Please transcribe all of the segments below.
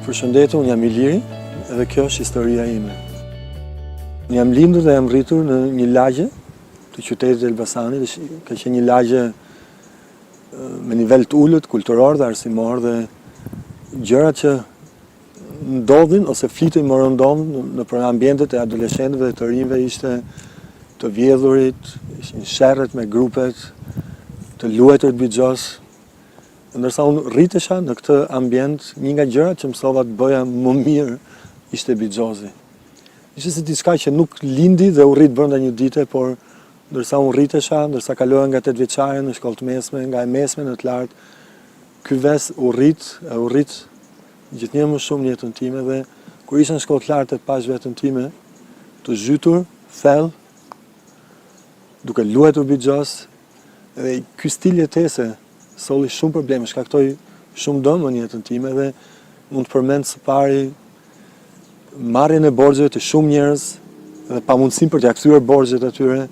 Përshëndetje, unë jam Iliri edhe kjo është historia ime. Unë jam lindur dhe jam rritur në një lagje të qytetit të Elbasanit, ka qenë një lagje me nivel të ulët, kulturor dhe arsimor dhe gjërat që ndodhin ose flitin më rëndom në për ambientet e adoleshentëve dhe të rinjve ishte të vjedhurit, ishin sherret me grupet, të luajtur bixhos. Ndërsa unë rritesha në këtë ambient, një nga gjërat që mësova të bëja më mirë ishte bixhozi. Ishte si diçka që nuk lindi dhe u rrit brenda një dite, por ndërsa unë rritesha, ndërsa kaloja nga 8 vjeçare në shkollë të mesme, nga e mesme në të lartë, ky ves u rrit gjithnjë më shumë në jetën time dhe kur isha në shkollë të lartë e pash veten time të zhytur, thellë, duke luajtur bixhos, dhe ky stil jetese solli shumë probleme, shkaktoi shumë dëm në jetën time dhe mund të përmend së pari marrjen e borxheve të shumë njerëz dhe pamundësinë për t'ia kthyer borxhet atyre.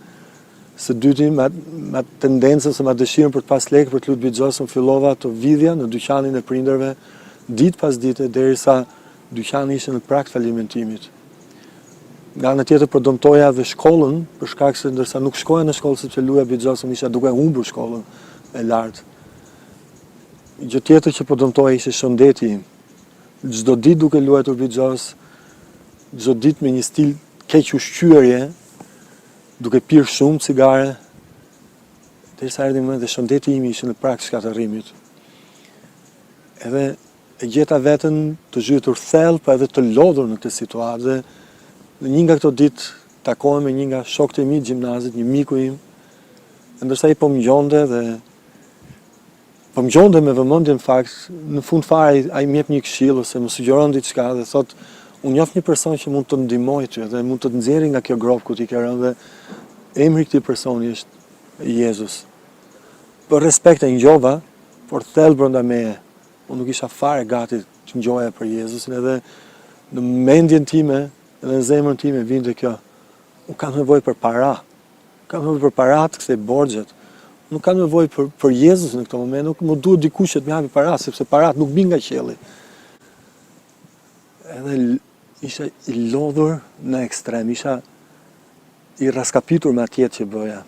Së dyti, me tendencën ose me dëshirën për të pas lekë për të luajtur bixhos, fillova të vidhja në dyqanin e prindërve ditë pas dite derisa dyqani ishte në prag të falimentimit. Nga ana tjetër përdortoja dhe shkollën për shkak se ndërsa nuk shkoja në shkollë sepse luaja bixhos, isha duke humbur shkollën e lartë. Gjë tjetër që po dëmtoja ishte shëndeti im. Çdo ditë duke luajtur bixhos, çdo ditë me një stil keq ushqyerje, duke pirë shumë cigare, derisa erdhi momenti dhe shëndeti im ishte në prag shkatërrimit. Edhe e gjeta veten të zhytur thellë, po edhe të lodhur në këtë situatë. Dhe një nga këto ditë takova me një nga shokët e mi të gjimnazit, një miku im, ndërsa ai po më ngjonte dhe po më gjonde me vëmendje në fakt, në fund fare ai më jep një këshill ose më sugjeron diçka dhe thot, unë njoh një person që mund të ndihmojë ty dhe mund të të nxjerrë nga kjo grop ku ti ke rënë dhe emri i këtij personi është Jezus. Për respekt e ngjova, por thellë brenda meje, unë nuk isha fare gati të ngjoja për Jezusin edhe në mendjen time edhe në zemrën time vinte kjo. Unë kam nevojë për para. Kam nevojë për para të kthej borxhet. Nuk kam nevojë për Jezus në këtë moment, nuk më duhet dikush që të më japi para, sepse parat nuk bin nga qielli. Edhe isha i lodhur në ekstrem, isha i raskapitur me atjet që bëja.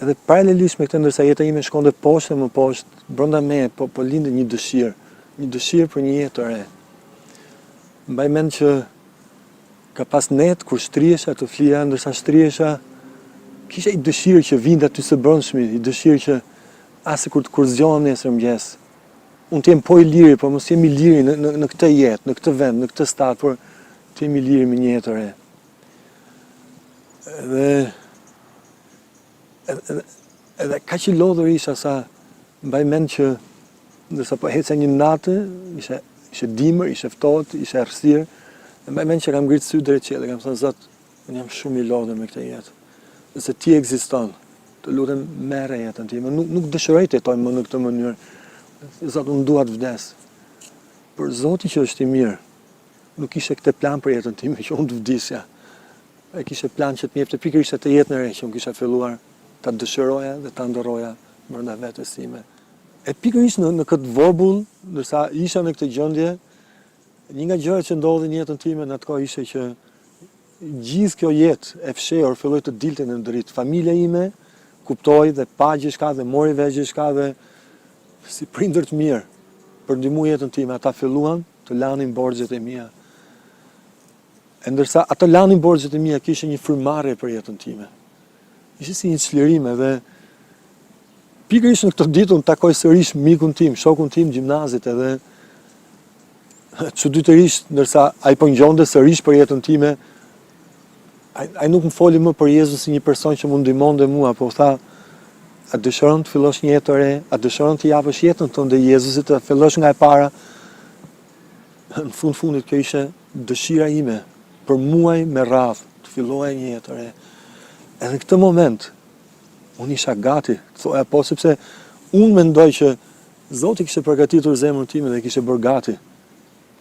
Edhe paralelisht me këtë, ndërsa jeta ime shkonte poshtë e më poshtë, brenda meje po lindte një dëshirë për një jetë të re. Mbaj mend që ka pas net kur shtrihesha të flija, ndërsa shtrihesha kisha i dëshirë që vinte aty së brendshmi, i dëshirë që as kur zgjohem nesër mëngjes, unë të jem po i liri, por mos jem i liri në këtë jetë, në këtë vend, në këtë stat, por të jem i liri me një jetë të re. Edhe kaq i lodhur isha sa mbaj mend që ndërsa po heca një natë, ishte dimër, ishte ftohtë, ishte errësirë, mbaj mend që kam ngritur sy drejt qiellit, kam thënë Zot, unë jam shumë i lodhur me këtë jetë. Nëse ti ekziston, të lutem merre jetën time. Nuk dëshiroj të jetoj më në këtë mënyrë. Zot, unë dua të vdes. Por Zoti që është i mirë, nuk kishte këtë plan për jetën time që unë të vdesja. Ai kishte plan që të më jepte pikërisht atë jetën e re që unë kisha filluar ta dëshiroja dhe ta ndërroja brenda vetes time. E pikërisht në këtë vorbull, ndërsa isha në këtë gjendje, një nga gjërat që ndodhin në jetën time në atë kohë ishte që gjithë kjo jetë e fshehur filloi të dilte në dritë. Familja ime kuptoi dhe pa gjithçka dhe mori vesh gjithçka dhe si prindër të mirë për ndihmuar jetën time, ata filluan të lanin borxhet e mia. E ndërsa ata lanin borxhet e mia, kishin një frymëmarrje për jetën time. Ishte si një çlirim edhe pikërisht në këtë ditë unë takoj sërish mikun tim, shokun tim gjimnazit edhe çuditërisht ndërsa ai po ngjonte sërish për jetën time, ai nuk më foli më për Jezus si një person që mund ndihmonte mua, po tha, a dëshiron të fillosh një jetë të re, a dëshiron të japësh jetën tënde Jezusit, të fillosh nga e para. Në fundit kjo ishte dëshira ime për muaj me radhë të filloja një jetë të re. Edhe në këtë moment unë isha gati, thoja po, sepse unë mendoj që Zoti kishte përgatitur zemrën time dhe kishte bërë gati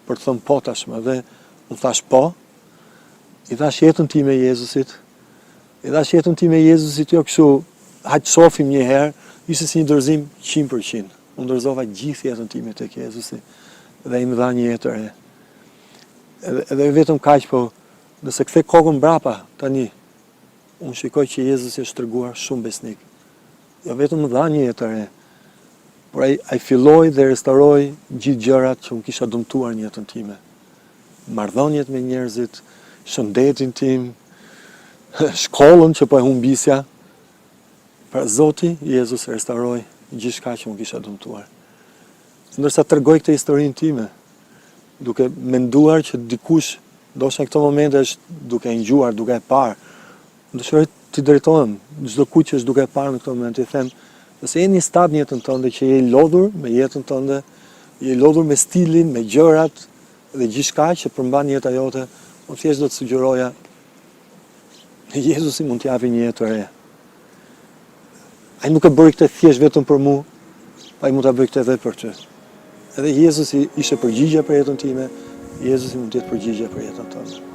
për të thënë po tashmë, dhe unë thash po. I dhash jetën time Jezusit, jo kështu, hajtë shofim një herë, ishte si një dorëzim 100%. Unë dorëzova gjithë jetën time tek Jezusi. dhe i më dha një jetë të re. Edhe vetëm kaq, po nëse kthe kokën mbrapa tani, unë shikoj që Jezusi është treguar shumë besnik. Jo vetëm më dha një jetë të re, por ai filloi dhe restauroi gjithë gjërat që unë kisha dëmtuar në jetën time. Marrëdhëniet me njerëzit, shëndetin tim, shkollën që po e humbisja. Pra Zoti Jezus restauroi gjithçka që unë kisha dëmtuar. Ndërsa tregoj këtë historinë time, duke menduar që dikush, ndoshta në këto momente është duke e ngjuar, duke e parë. Dëshiroj t'i drejtohem çdo kujt që është duke e parë në këto momente, i them, nëse je një stad në jetën tënde që je i lodhur me jetën tënde, je i lodhur me stilin, me gjërat dhe gjithçka që përmban jeta jote, unë thjesht do të sugjeroja Jezusi mund t'japi një jetë të re. Ai nuk e bëri këtë thjesht vetëm për mua, ai mund ta bëj këtë edhe për ty. Edhe Jezusi ishte përgjigje për jetën time, Jezusi mund të jetë përgjigje për jetën tënde.